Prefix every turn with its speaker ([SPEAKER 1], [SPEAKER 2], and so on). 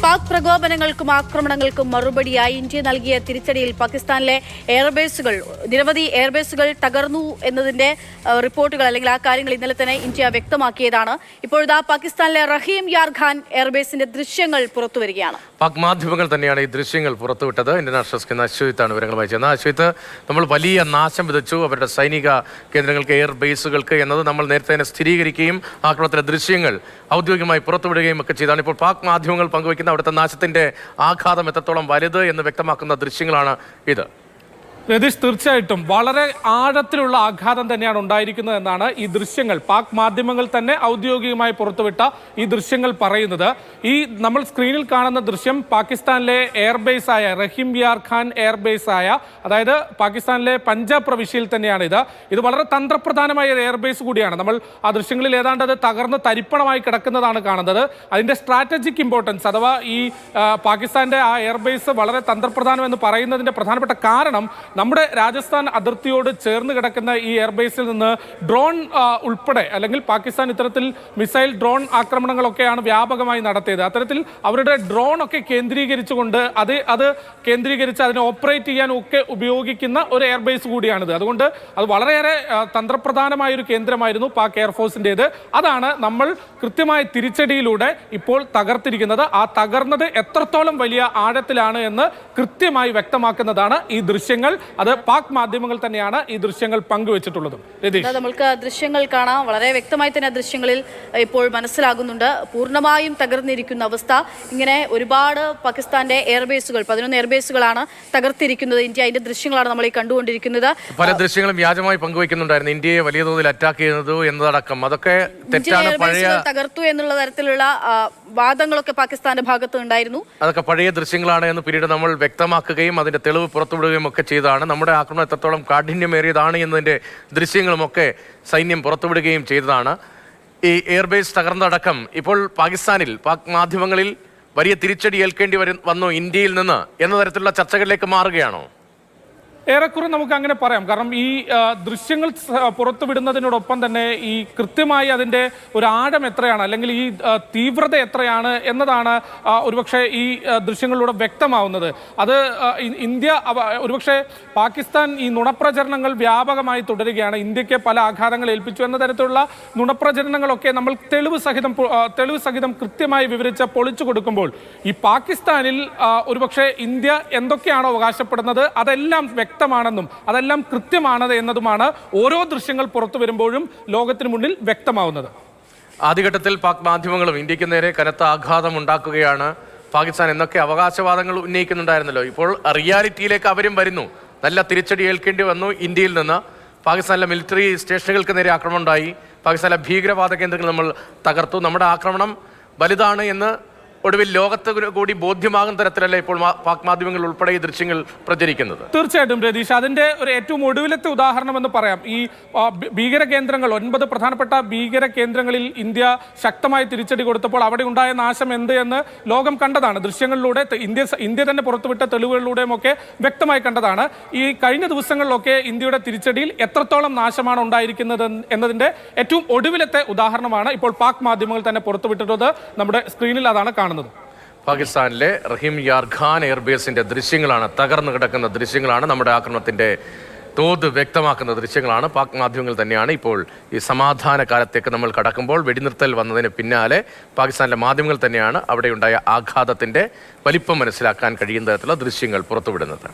[SPEAKER 1] പാക് പ്രകോപനങ്ങൾക്കും ആക്രമണങ്ങൾക്കും മറുപടിയായി ഇന്ത്യ നൽകിയ തിരിച്ചടിയിൽ പാകിസ്ഥാനിലെ നിരവധി എയർബേസുകൾ തകർന്നു എന്നതിന്റെ റിപ്പോർട്ടുകൾ അല്ലെങ്കിൽ ആ കാര്യങ്ങൾ ഇന്നലെ തന്നെ ഇന്ത്യ വ്യക്തമാക്കിയതാണ്. ഇപ്പോഴത്തെ പാകിസ്ഥാനിലെ റഹീം യാർ ഖാൻ എയർബേസിന്റെ ദൃശ്യങ്ങൾ പുറത്തുവരികയാണ്.
[SPEAKER 2] പാക് മാധ്യമങ്ങൾ തന്നെയാണ് ഈ ദൃശ്യങ്ങൾ പുറത്തുവിട്ടത്. ഇന്റർനാഷണൽ ഡെസ്കിൽ അശ്വത്താണ് വിവരങ്ങൾ വായിച്ചത്. അശ്വത്ത്, നമ്മൾ വലിയ നാശം വിതച്ചു അവരുടെ സൈനിക കേന്ദ്രങ്ങൾക്ക്, എയർ ബേസുകൾക്ക് എന്നത് നമ്മൾ നേരത്തെ തന്നെ സ്ഥിരീകരിക്കുകയും ആക്രമണത്തിലെ ദൃശ്യങ്ങൾ ഔദ്യോഗികമായി പുറത്തുവിടുകയും ഒക്കെ ചെയ്താണ്. ഇപ്പോൾ പാക് മാധ്യമങ്ങൾ പങ്കുവയ്ക്കുന്ന അവിടുത്തെ നാശത്തിന്റെ ആഘാതം എത്രത്തോളം വലുത് എന്ന് വ്യക്തമാക്കുന്ന ദൃശ്യങ്ങളാണ് ഇത്.
[SPEAKER 3] രതീഷ്, തീർച്ചയായിട്ടും വളരെ ആഴത്തിലുള്ള ആഘാതം തന്നെയാണ് ഉണ്ടായിരിക്കുന്നത് എന്നാണ് ഈ ദൃശ്യങ്ങൾ, പാക് മാധ്യമങ്ങൾ തന്നെ ഔദ്യോഗികമായി പുറത്തുവിട്ട ഈ ദൃശ്യങ്ങൾ പറയുന്നത്. ഈ നമ്മൾ സ്ക്രീനിൽ കാണുന്ന ദൃശ്യം പാകിസ്ഥാനിലെ എയർബേസായ റഹീം യാർ ഖാൻ എയർബേസായ, അതായത് പാകിസ്ഥാനിലെ പഞ്ചാബ് പ്രവിശ്യയിൽ തന്നെയാണ് ഇത് വളരെ തന്ത്രപ്രധാനമായ ഒരു എയർബേസ് കൂടിയാണ്. നമ്മൾ ആ ദൃശ്യങ്ങളിൽ ഏതാണ്ട് അത് തകർന്ന് തരിപ്പണമായി കിടക്കുന്നതാണ് കാണുന്നത്. അതിൻ്റെ സ്ട്രാറ്റജിക് ഇമ്പോർട്ടൻസ്, അഥവാ ഈ പാകിസ്ഥാന്റെ ആ എയർബേസ് വളരെ തന്ത്രപ്രധാനം എന്ന് പറയുന്നതിൻ്റെ പ്രധാനപ്പെട്ട കാരണം നമ്മുടെ രാജസ്ഥാൻ അതിർത്തിയോട് ചേർന്ന് കിടക്കുന്ന ഈ എയർബേസിൽ നിന്ന് ഡ്രോൺ ഉൾപ്പെടെ, അല്ലെങ്കിൽ പാകിസ്ഥാൻ ഇത്തരത്തിൽ മിസൈൽ ഡ്രോൺ ആക്രമണങ്ങളൊക്കെയാണ് വ്യാപകമായി നടത്തിയത്. അത്തരത്തിൽ അവരുടെ ഡ്രോൺ ഒക്കെ കേന്ദ്രീകരിച്ചുകൊണ്ട് അത് കേന്ദ്രീകരിച്ച് അതിനെ ഓപ്പറേറ്റ് ചെയ്യാൻ ഒക്കെ ഉപയോഗിക്കുന്ന ഒരു എയർബേസ് കൂടിയാണിത്. അതുകൊണ്ട് അത് വളരെയേറെ തന്ത്രപ്രധാനമായ ഒരു കേന്ദ്രമായിരുന്നു പാക് എയർഫോഴ്സിൻ്റേത്. അതാണ് നമ്മൾ കൃത്യമായ തിരിച്ചടിയിലൂടെ ഇപ്പോൾ തകർത്തിരിക്കുന്നത്. ആ തകർന്നത് എത്രത്തോളം വലിയ ആഴത്തിലാണ് എന്ന് കൃത്യമായി വ്യക്തമാക്കുന്നതാണ് ഈ ദൃശ്യങ്ങൾ. അത് പാക് മാധ്യമങ്ങൾ തന്നെയാണ് ഈ ദൃശ്യങ്ങൾ പങ്കുവച്ചിട്ടുള്ളതും.
[SPEAKER 1] നമുക്ക് ദൃശ്യങ്ങൾ കാണാം. വളരെ വ്യക്തമായി തന്നെ ദൃശ്യങ്ങളിൽ ഇപ്പോൾ മനസ്സിലാകുന്നുണ്ട് പൂർണ്ണമായും തകർന്നിരിക്കുന്ന അവസ്ഥ. ഇങ്ങനെ ഒരുപാട് പാകിസ്ഥാന്റെ എയർബേസുകൾ, 11 എയർബേസുകളാണ് തകർത്തിരിക്കുന്നത്. ഇന്ത്യ അതിന്റെ ദൃശ്യങ്ങളാണ് നമ്മൾ ഈ കണ്ടുകൊണ്ടിരിക്കുന്നത്.
[SPEAKER 2] പല ദൃശ്യങ്ങളും വ്യാജമായി പങ്കുവയ്ക്കുന്നുണ്ടായിരുന്നു. ഇന്ത്യയെ വലിയ തോതിൽ അറ്റാക്ക് ചെയ്യുന്നത് എന്നതടക്കം അതൊക്കെ തെറ്റാണ്.
[SPEAKER 1] തകർത്തു എന്നുള്ള തരത്തിലുള്ള വാദങ്ങളൊക്കെ പാകിസ്ഥാന്റെ ഭാഗത്ത് ഉണ്ടായിരുന്നു.
[SPEAKER 2] അതൊക്കെ പഴയ ദൃശ്യങ്ങളാണ് എന്ന് പിന്നീട് നമ്മൾ വ്യക്തമാക്കുകയും അതിന്റെ തെളിവ് പുറത്തുവിടുകയും ഒക്കെ ചെയ്തതാണ്. നമ്മുടെ ആക്രമണം എത്രത്തോളം കാഠിന്യമേറിയതാണ് എന്നതിന്റെ ദൃശ്യങ്ങളുമൊക്കെ സൈന്യം പുറത്തുവിടുകയും ചെയ്തതാണ്. ഈ എയർബേസ് തകർന്നടക്കം ഇപ്പോൾ പാകിസ്ഥാനിൽ, പാക് മാധ്യമങ്ങളിൽ വലിയ തിരിച്ചടി ഏൽക്കേണ്ടി വന്നു ഇന്ത്യയിൽ നിന്ന് എന്ന തരത്തിലുള്ള ചർച്ചകളിലേക്ക് മാറുകയാണോ?
[SPEAKER 3] ഏറെക്കുറെ നമുക്ക് അങ്ങനെ പറയാം. കാരണം ഈ ദൃശ്യങ്ങൾ പുറത്തുവിടുന്നതിനോടൊപ്പം തന്നെ ഈ കൃത്യമായി അതിൻ്റെ ഒരു ആഴം എത്രയാണ്, അല്ലെങ്കിൽ ഈ തീവ്രത എത്രയാണ് എന്നതാണ് ഒരുപക്ഷെ ഈ ദൃശ്യങ്ങളിലൂടെ വ്യക്തമാവുന്നത്. അത് ഇന്ത്യ ഒരുപക്ഷെ പാകിസ്ഥാൻ ഈ നുണപ്രചരണങ്ങൾ വ്യാപകമായി തുടരുകയാണ്. ഇന്ത്യക്ക് പല ആഘാതങ്ങൾ ഏൽപ്പിച്ചു എന്ന തരത്തിലുള്ള നുണപ്രചരണങ്ങളൊക്കെ നമ്മൾ തെളിവ് സഹിതം കൃത്യമായി വിവരിച്ച് പൊളിച്ചു കൊടുക്കുമ്പോൾ ഈ പാകിസ്ഥാനിൽ ഒരുപക്ഷെ ഇന്ത്യ എന്തൊക്കെയാണോ അവകാശപ്പെടുന്നത് അതെല്ലാം വ്യക്തമാണെന്നും അതെല്ലാം കൃത്യമാണ് എന്നതുമാണ് ഓരോ ദൃശ്യങ്ങൾ പുറത്തു വരുമ്പോഴും ലോകത്തിന് മുന്നിൽ വ്യക്തമാവുന്നത്.
[SPEAKER 2] ആദ്യഘട്ടത്തിൽ പാക് മാധ്യമങ്ങളും ഇന്ത്യക്ക് നേരെ കനത്ത ആഘാതം ഉണ്ടാക്കുകയാണ്. പാകിസ്ഥാൻ എന്നൊക്കെ അവകാശവാദങ്ങൾ ഉന്നയിക്കുന്നുണ്ടായിരുന്നല്ലോ. ഇപ്പോൾ റിയാലിറ്റിയിലേക്ക് അവരും വരുന്നു. നല്ല തിരിച്ചടി ഏൽക്കേണ്ടി വന്നു ഇന്ത്യയിൽ നിന്ന്. പാകിസ്ഥാനിലെ മിലിറ്ററി സ്റ്റേഷനുകൾക്ക് നേരെ ആക്രമണം ഉണ്ടായി. പാകിസ്ഥാനിലെ ഭീകരവാദ കേന്ദ്രങ്ങൾ നമ്മൾ തകർത്തു. നമ്മുടെ ആക്രമണം വലുതാണ് എന്ന് ഒടുവിൽ ലോകത്ത് കൂടി ബോധ്യമാകുന്ന തരത്തിലല്ല ഇപ്പോൾ പാക് മാധ്യമങ്ങൾ ഉൾപ്പെടെ ഈ ദൃശ്യങ്ങൾ പ്രചരിക്കുന്നത്.
[SPEAKER 3] തീർച്ചയായിട്ടും രതീഷ്, അതിന്റെ ഒരു ഏറ്റവും ഒടുവിലത്തെ ഉദാഹരണം എന്ന് പറയാം. ഈ ഭീകര കേന്ദ്രങ്ങൾ, 9 പ്രധാനപ്പെട്ട ഭീകര കേന്ദ്രങ്ങളിൽ ഇന്ത്യ ശക്തമായി തിരിച്ചടി കൊടുത്തപ്പോൾ അവിടെ ഉണ്ടായ നാശം എന്ത് എന്ന് ലോകം കണ്ടതാണ്. ദൃശ്യങ്ങളിലൂടെ ഇന്ത്യ തന്നെ പുറത്തുവിട്ട തെളിവുകളിലൂടെയും ഒക്കെ വ്യക്തമായി കണ്ടതാണ്. ഈ കഴിഞ്ഞ ദിവസങ്ങളിലൊക്കെ ഇന്ത്യയുടെ തിരിച്ചടിയിൽ എത്രത്തോളം നാശമാണ് ഉണ്ടായിരിക്കുന്നത് എന്നതിന്റെ ഏറ്റവും ഒടുവിലത്തെ ഉദാഹരണമാണ് ഇപ്പോൾ പാക് മാധ്യമങ്ങൾ തന്നെ പുറത്തുവിട്ടിട്ടുള്ളത്. നമ്മുടെ സ്ക്രീനിൽ അതാണ് കാണുന്നത്.
[SPEAKER 2] പാകിസ്ഥാനിലെ റഹീം യാർ ഖാൻ എയർബേസിന്റെ ദൃശ്യങ്ങളാണ്, തകർന്നു കിടക്കുന്ന ദൃശ്യങ്ങളാണ്, നമ്മുടെ ആക്രമണത്തിന്റെ തോത് വ്യക്തമാക്കുന്ന ദൃശ്യങ്ങളാണ്. പാക് മാധ്യമങ്ങൾ തന്നെയാണ് ഇപ്പോൾ ഈ സമാധാന കാലത്തേക്ക് നമ്മൾ കടക്കുമ്പോൾ വെടിനിർത്തൽ വന്നതിന് പിന്നാലെ പാകിസ്ഥാനിലെ മാധ്യമങ്ങൾ തന്നെയാണ് അവിടെയുണ്ടായ ആഘാതത്തിന്റെ വലിപ്പം മനസ്സിലാക്കാൻ കഴിയുന്ന തരത്തിലുള്ള ദൃശ്യങ്ങൾ പുറത്തുവിടുന്നത്.